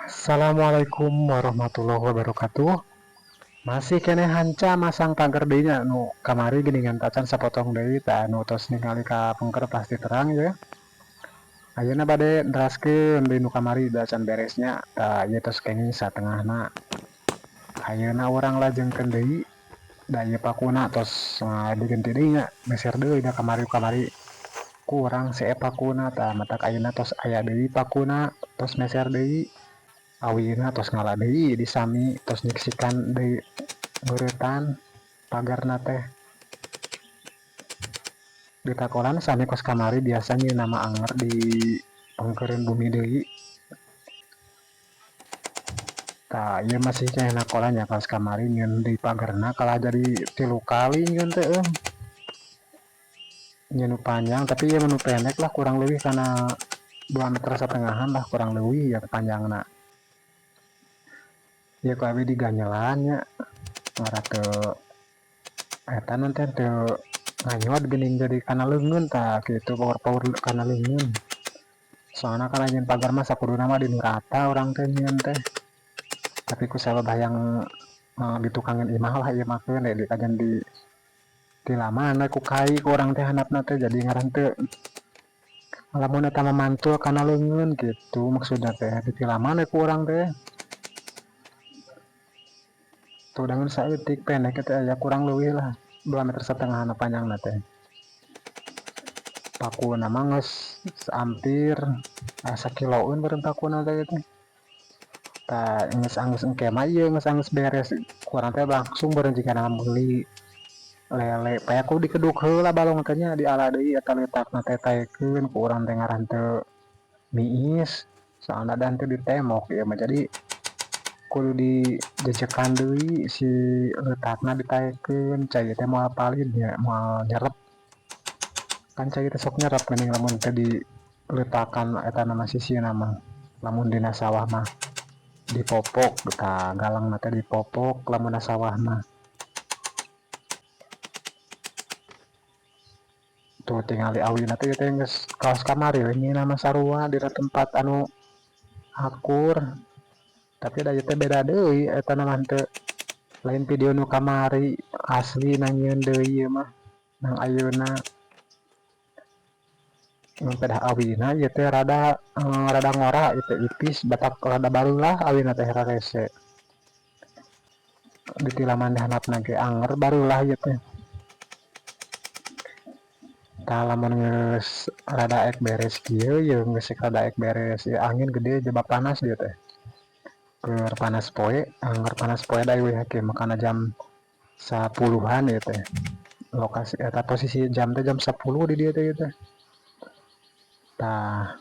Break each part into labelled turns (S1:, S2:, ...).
S1: Assalamualaikum warahmatullahi wabarakatuh. Masih kene hanca masang pagar deui nya nu kamari geuningan tacan sapotong deui tah anu tos ningali ka pengker pasti terang ya. Ayeuna bade neraskeun deui nu kamari da can beresnya tah ieu tos kenging satengahna. Ayeuna urang lajengkeun deui da ieu pakuna tos diganti deui nya meser deui da kamari-kamari kurang see pakuna tah matak ayeuna tos aya deui pakuna tos meser deui. Awina tos ngala deui disami tos nyiksikan deui beuretan pagarna teh ditakolan sami kos kamari biasanya nama anger di pengkeureun bumi deui tah ieu masih cenah nakolan ya kos kamari nyeun di pagarna kalah jadi 3 kali nyeun teh nyeun panjang tapi ieu menu pendek lah kurang leuwih kana 2,5 meter lah kurang leuwih ya panjangna ieu ku abi diganyelan nya ngara teu eta nanti teu nganyot geuning jadi kana leungeun tah kitu power kana leungeun soalna kana nyeun pagar mah sakuduna mah dinu rata urang teh nyeun teh tapi ku sababaraha ditukangin imah lah ieu mah keun di kajian di lamaan ku kai ku urang teh handapna teh jadi ngaran teu lamun eta mah mantul kana leungeun gitu maksudna teh di lamaan ku urang teh tuh dengan saeutik pendek teh aya kurang leuwih lah 2,5 meter panjangna teh pakuna mah geus hampir sakiloeun beureum pakuna teh teh tah geus anggeus engke mah ieu geus anggeus beres kurang teh langsung beureum jigana meuli lele paya ku dikeduk heula balong teh nya diala deui eta letakna teh taekeun ku urang teh ngaran teu miis soalna dan teu ditemok ieu mah jadi kudu dijejekan deui si letakna ditaekeun cai teh moal palid ya moal nyerep kan cai teh sok nyerep geuning lamun teh diletakan eta nama sisina mah lamun dina sawah mah dipopok tah galangna teh dipopok lamun sawah mah tuh tingali awina teh geus kaos kamari we nyieun mah sarua dina tempat anu akur tapi da teh beda deui eta mah teu lain video nu kamari asli na nyieun deui ieu mah nang ayeuna pedah awina ieu teh rada ngora itu ipis batak rada barulah awina teh rarese ditilaman handapna ge anger barulah ieu teh tah lamun geus rada ek beres kieu ieu geus rada ek beres ieu angin gede jebak panas dieu teh keur panas poe angger panas poe da we hake makana jam 10-an ieu teh lokasi eta posisi jam teh jam 10 di dieu teh tah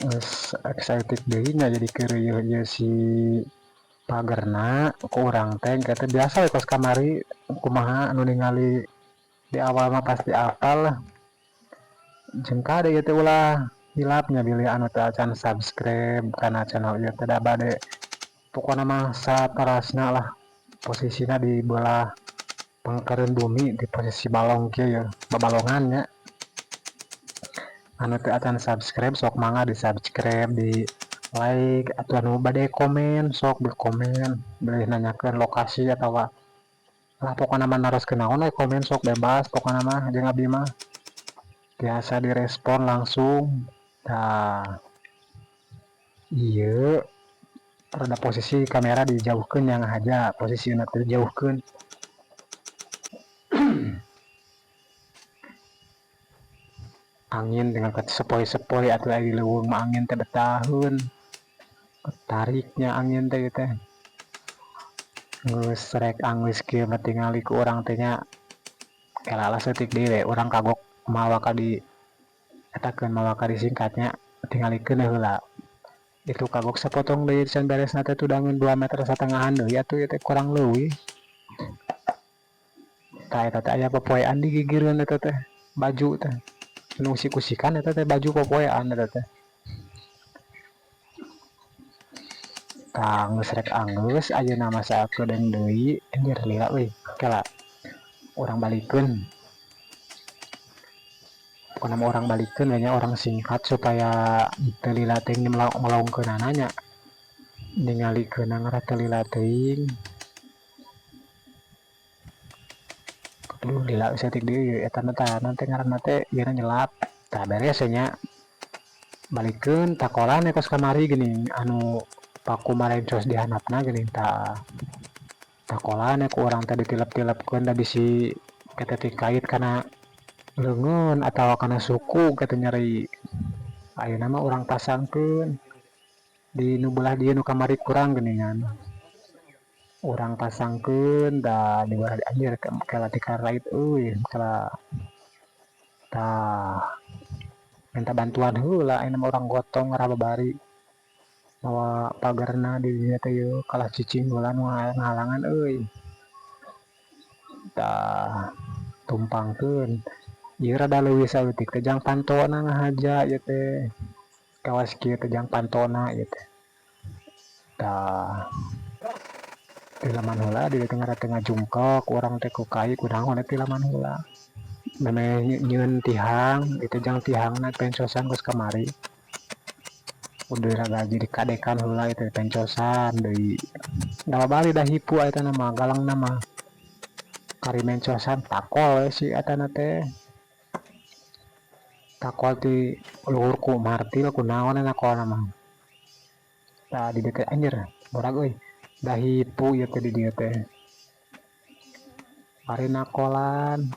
S1: geus excited deui nya jadi keur ieu si pagerna ku urang teh eta biasa we kos kamari kumaha anu ningali di awal mah pasti apal lah jeung kade ieu teh ulah hilapnya bilih anu teh acan subscribe kana channel ieu teh da bade pokona mah saterasna lah posisina di belah pengkeureun bumi di posisi balong kieu ya babalongan nya anu teh acan subscribe sok mangga di subscribe di like atau anu bade komen sok di komen boleh nanyakeun lokasi atawa lah pokona mah naroskeun naon we komen sok bebas pokona mah jeung abdi mah biasa direspon langsung nah ieu rada posisi kamera dijauhkeun yang aja posisina teh dijauhkeun angin dengan sepoi-sepoi atau lagi leuweung mah angin teh betaheun tariknya angin teh geus rek anggeus kieu mah tingali ku urang teh nya kalalah seutik deui we urang kagok mawa ka di etakeun mawa ka disingkatnya tingalikeun heula itu kagok sapotong deui can beresna teh tudangeun 2,5 meter deui atuh ieu teh kurang leuwih tah eta teh aya popoean digigirkeun eta teh baju teh nu usik-usikan eta teh baju popoean eta teh tah geus rek anggeus ayeuna mah sakedeung deui anjir lila euy kela urang balikeun pokona urang balikeun we nya orang singkat supaya teu lila teh melaungkeunana nya ningali keunang ratelila teuing. Aduh lila setik deui eta nanti ngaranna teh ieu nyelap. Tah beres nya balikeun takolan kos kamari geuning anu paku marencos di handapna geuning takolan ku urang teh ditilep-tilepkeun da bisi ketetik kait kana leungeun atawa kana suku kata nyeri. Ayeuna mah urang pasangkeun di nu belah dieu nu kamari kurang geuningan. Urang pasangkeun da di belah anjir kala dikarait euy kala tah minta bantuan heula ayeuna mah urang gotong rababari mawa pagerna di dieu teh yeuh kalah cicing heula nu ngahalangan euy. Tah tumpangkeun ieu rada leuwih saeutik teh jang pantona ngahaja ieu teh kawas kieu teh jang pantona ieu teh. Tah tilaman heula di tengah-tengah jungkok urang teh ku kai kunaon tilaman heula. Meme nyieun tihang itu jang tihangna pencosan geus kamari. Udah ragaji dikadekan heula itu pencosan deui. Da bali da hipu eta nama galang nama kari mencosan takol si atana teh. Takol ti luhurku martil kunaon nakolna mah. Tah di deket anjir borag euy. Da hipu ieu teh di dieu teh. Kari nakolan.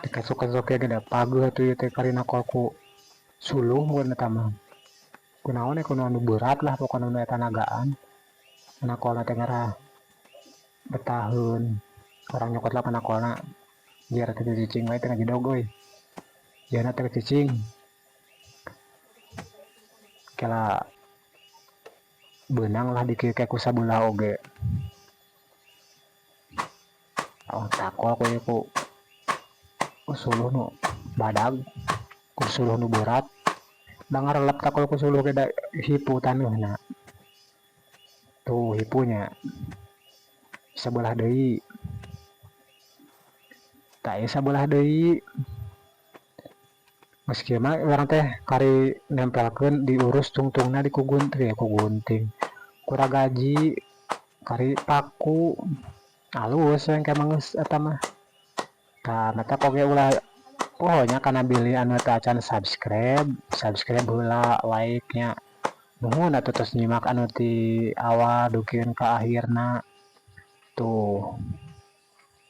S1: Dikasuk-kasuk ge da pageuh atuh ieu teh kari nakolku suluh mun eta mah. Kunaon anu berat lah pokona nu eta nagaan. Nakolna teh ngarah betaheun. Orang nyokot lah nakolna biar teh cicing wae teh ngajidog euy. Jangan teh cicing. Kala benang lah dikeu ku sabelah oge. Oh takol ku suluh nu badag, ku suluh nu berat. Da ngarelep takol ku suluh ge da hipu taneuhna. Tuh hipunya. Sabelah deui. Tak sabelah deui. Meski mah urang teh kari nempelkeun diurus tungtungna dikugunting kurang gaji kari paku alus yang kayak mangeus eta mah. Tah mata koge ulah pokoknya kana bili anu teh acan subscribe heula like nya. Nuhun atuh tos nyimak anu ti awal dukieun ka akhirna. Tuh.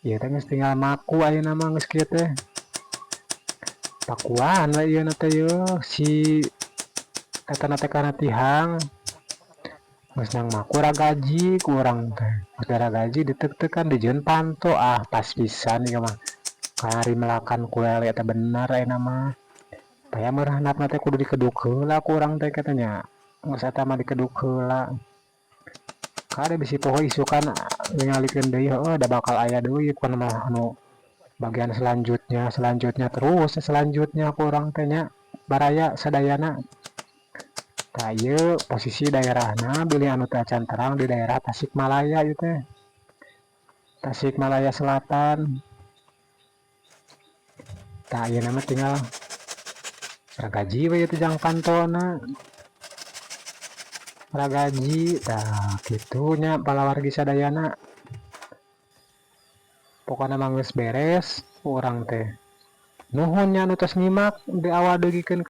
S1: Ieu teh geus tinggal maku ayeuna mah geus kieu teh. Pakuan lah ieu teh yeuh si eta teh kana tihang. Geus nang maku ra gaji ku urang teh. Geus ra gaji ditek-tekan dijieun panto pas pisan ieu mah. Kari melakan kulele eta bener ayeuna mah. Taya meureun handapna teh kudu dikeduk heula ku urang teh katanya. Geus eta mah dikeduk heula. Kade bisi poho isukan ningalikeun deui heueuh da bakal aya deui ku mah anu bagian selanjutnya terus selanjutnya ku urang teh nya baraya sadayana. Tah ieu posisi daerahna bili anu teh acan terang di daerah Tasikmalaya ieu teh. Tasikmalaya Selatan. Tah ayeuna mah tinggal ragaji we teh jang pantona. Ragaji tah kitu nya palawargi sadayana. Pokona mah geus beres urang teh. Nuhun nya anu tos nyimak di awal degikeun